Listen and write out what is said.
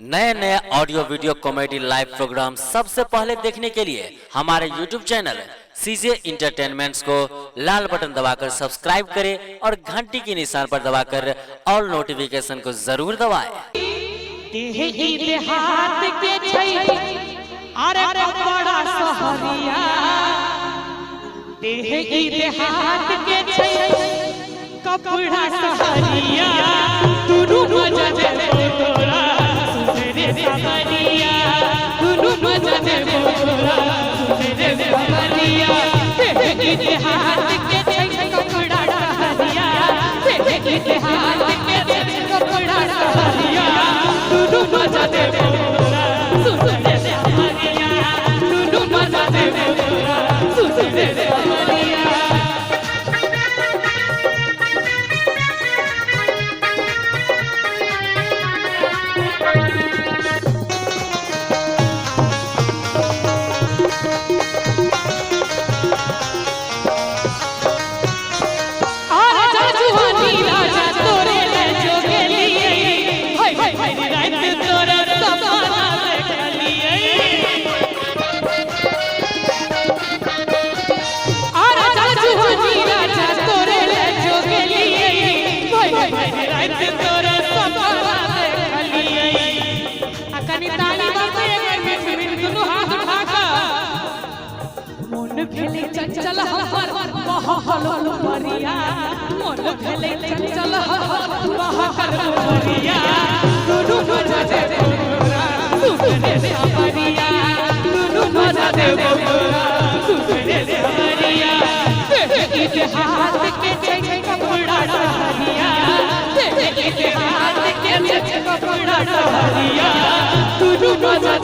नए नए audio video comedy live program सबसे पहले देखने के लिए हमारे YouTube चैनल सीजे इंटरटेनमेंट्स को लाल बटन दबाकर सब्सक्राइब करें और घंटी के निशान पर दबाकर ऑल नोटिफिकेशन को जरूर दबाएं। कपड़ा सहरिया दुनु मजा देबो तोरा सुने सहरिया दुनु मजा देबो तोरा सुने सहरिया इतिहास के छै कपड़ा सहरिया इतिहास के छै कपड़ा सहरिया दुनु मजा देबो तोरा सुने सहरिया दुनु मजा देबो तोरा सुने सहरिया। चंचल हर महल मरिया मन भेले चंचल हर महल मरिया दुनु मजा देबो तोरा सुने सहरिया दुनु मजा देबो तोरा सुने सहरिया इतिहास के छै कपड़ा सहरिया इतिहास के छै कपड़ा सहरिया दुनु मजा